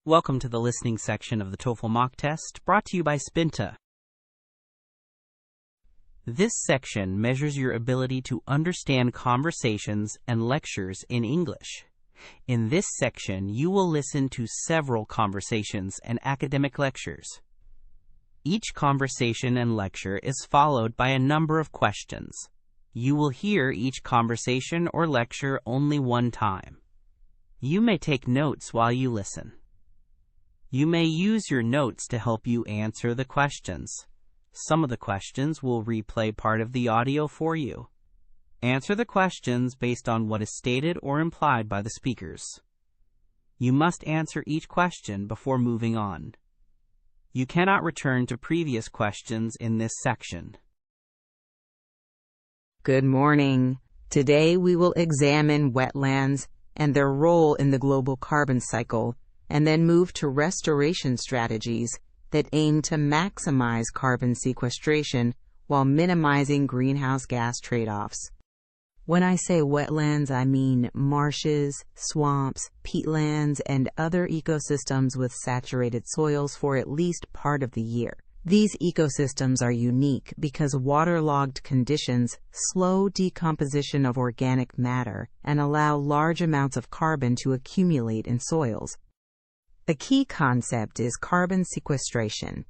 Welcome to the listening section of the TOEFL mock test, brought to you by Spinta. This section measures your ability to understand conversations and lectures in English. In this section, you will listen to several conversations and academic lectures. Each conversation and lecture is followed by a number of questions. You will hear each conversation or lecture only one time. You may take notes while you listen. You may use your notes to help you answer the questions. Some of the questions will replay part of the audio for you. Answer the questions based on what is stated or implied by the speakers. You must answer each question before moving on. You cannot return to previous questions in this section. Good morning. Today we will examine wetlands and their role in the global carbon cycle, and then move to restoration strategies that aim to maximize carbon sequestration while minimizing greenhouse gas trade-offs. When I say wetlands, I mean marshes, swamps, peatlands, and other ecosystems with saturated soils for at least part of the year. These ecosystems are unique because waterlogged conditions slow decomposition of organic matter and allow large amounts of carbon to accumulate in soils. A key concept is carbon sequestration.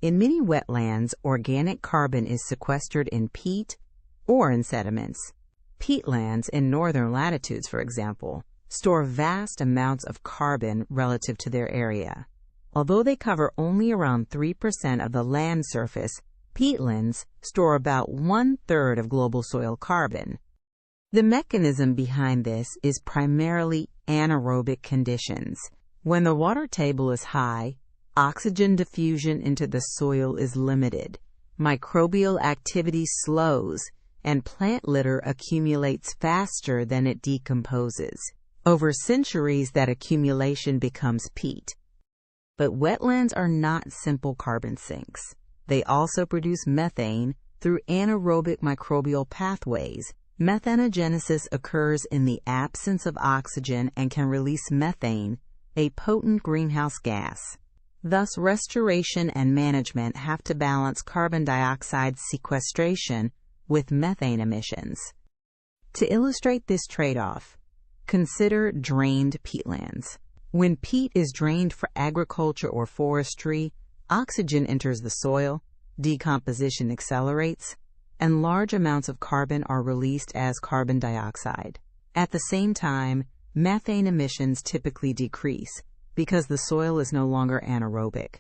In many wetlands, organic carbon is sequestered in peat or in sediments. Peatlands in northern latitudes, for example, store vast amounts of carbon relative to their area. Although they cover only around 3% of the land surface, peatlands store about 1/3 of global soil carbon. The mechanism behind this is primarily anaerobic conditions. When the water table is high, oxygen diffusion into the soil is limited, microbial activity slows, and plant litter accumulates faster than it decomposes. Over centuries, that accumulation becomes peat. But wetlands are not simple carbon sinks. They also produce methane through anaerobic microbial pathways. Methanogenesis occurs in the absence of oxygen and can release methane, a potent greenhouse gas. Thus, restoration and management have to balance carbon dioxide sequestration with methane emissions. To illustrate this trade-off, consider drained peatlands. When peat is drained for agriculture or forestry, oxygen enters the soil, decomposition accelerates, and large amounts of carbon are released as carbon dioxide. At the same time, methane emissions typically decrease because the soil is no longer anaerobic.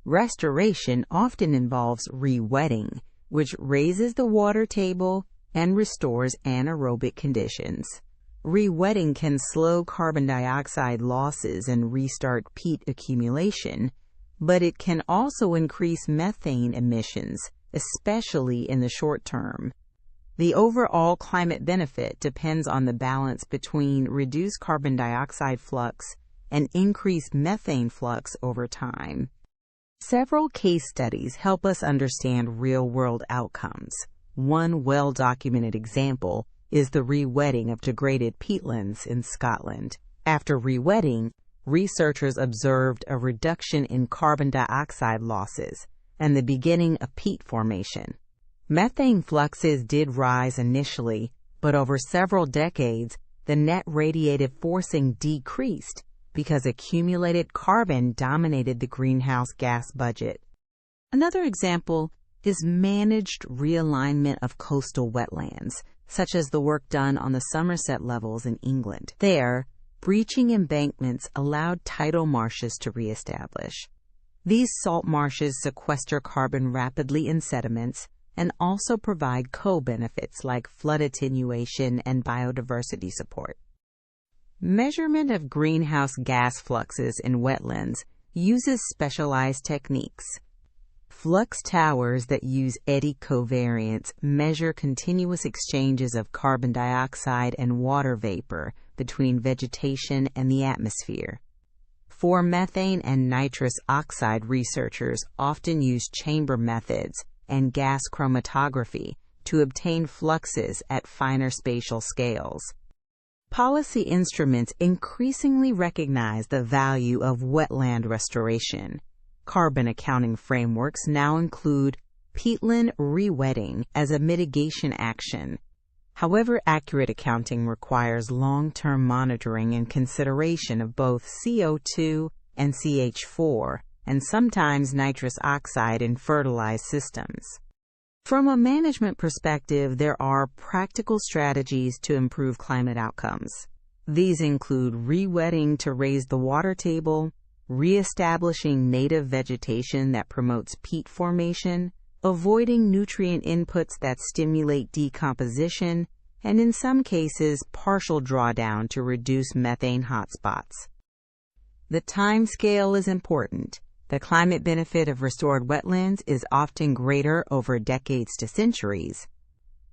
Restoration often involves re-wetting, which raises the water table and restores anaerobic conditions. Re-wetting can slow carbon dioxide losses and restart peat accumulation, but it can also increase methane emissions, especially in the short term. The overall climate benefit depends on the balance between reduced carbon dioxide flux and increased methane flux over time. Several case studies help us understand real-world outcomes. One well-documented example is the re-wetting of degraded peatlands in Scotland. After re-wetting, researchers observed a reduction in carbon dioxide losses and the beginning of peat formation. Methane fluxes did rise initially, but over several decades, the net radiative forcing decreased because accumulated carbon dominated the greenhouse gas budget. Another example is managed realignment of coastal wetlands, such as the work done on the Somerset levels in England. There, breaching embankments allowed tidal marshes to reestablish. These salt marshes sequester carbon rapidly in sediments and also provide co-benefits like flood attenuation and biodiversity support. Measurement of greenhouse gas fluxes in wetlands uses specialized techniques. Flux towers that use eddy covariance measure continuous exchanges of carbon dioxide and water vapor between vegetation and the atmosphere. For methane and nitrous oxide, researchers often use chamber methods and gas chromatography to obtain fluxes at finer spatial scales. Policy instruments increasingly recognize the value of wetland restoration. Carbon accounting frameworks now include peatland rewetting as a mitigation action. However, accurate accounting requires long-term monitoring and consideration of both CO2 and CH4, and sometimes nitrous oxide in fertilized systems. From a management perspective, there are practical strategies to improve climate outcomes. These include rewetting to raise the water table, reestablishing native vegetation that promotes peat formation, avoiding nutrient inputs that stimulate decomposition, and in some cases, partial drawdown to reduce methane hotspots. The time scale is important. The climate benefit of restored wetlands is often greater over decades to centuries.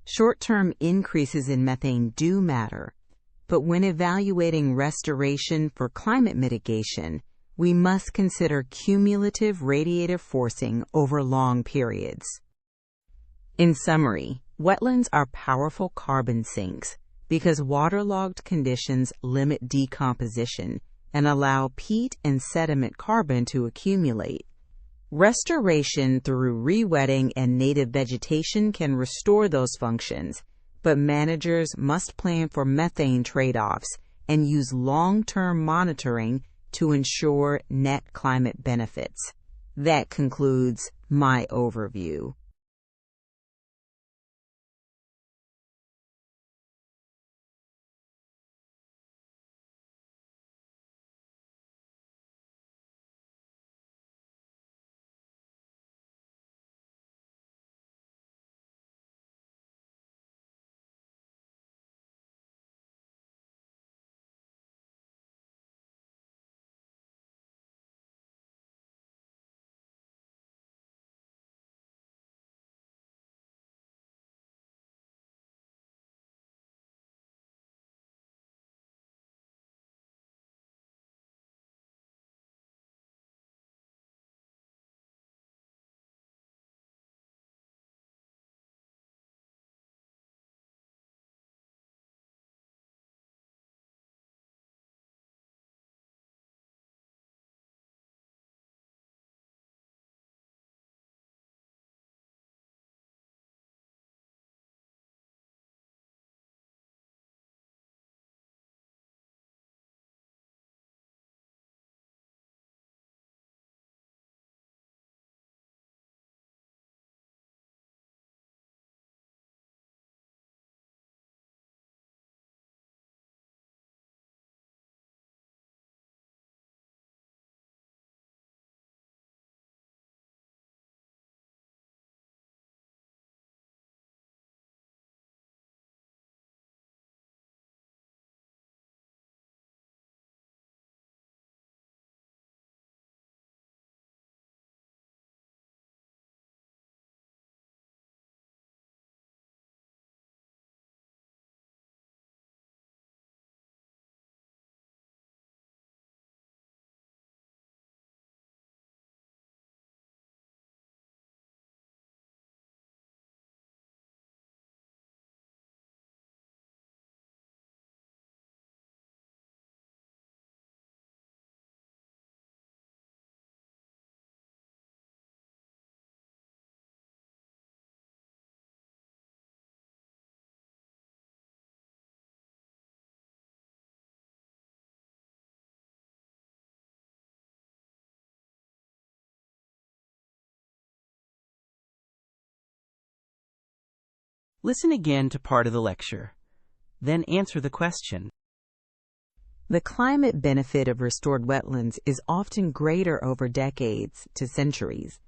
Short-term increases in methane do matter, but when evaluating restoration for climate mitigation, we must consider cumulative radiative forcing over long periods. In summary, wetlands are powerful carbon sinks because waterlogged conditions limit decomposition and allow peat and sediment carbon to accumulate. Restoration through rewetting and native vegetation can restore those functions, but managers must plan for methane trade-offs and use long-term monitoring to ensure net climate benefits. That concludes my overview. Listen again to part of the lecture, then answer the question. The climate benefit of restored wetlands is often greater over decades to centuries.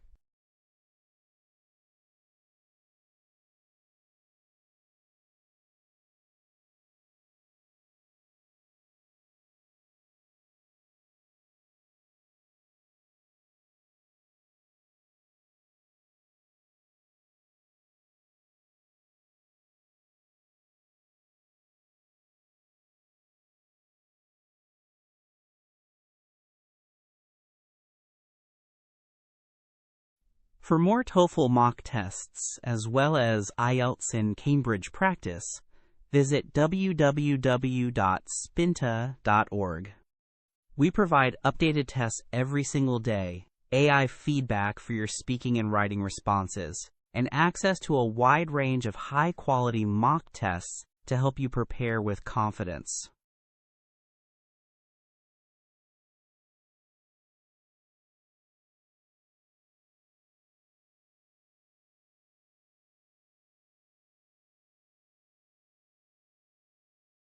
For more TOEFL mock tests, as well as IELTS and Cambridge practice, visit www.spinta.org. We provide updated tests every single day, AI feedback for your speaking and writing responses, and access to a wide range of high-quality mock tests to help you prepare with confidence.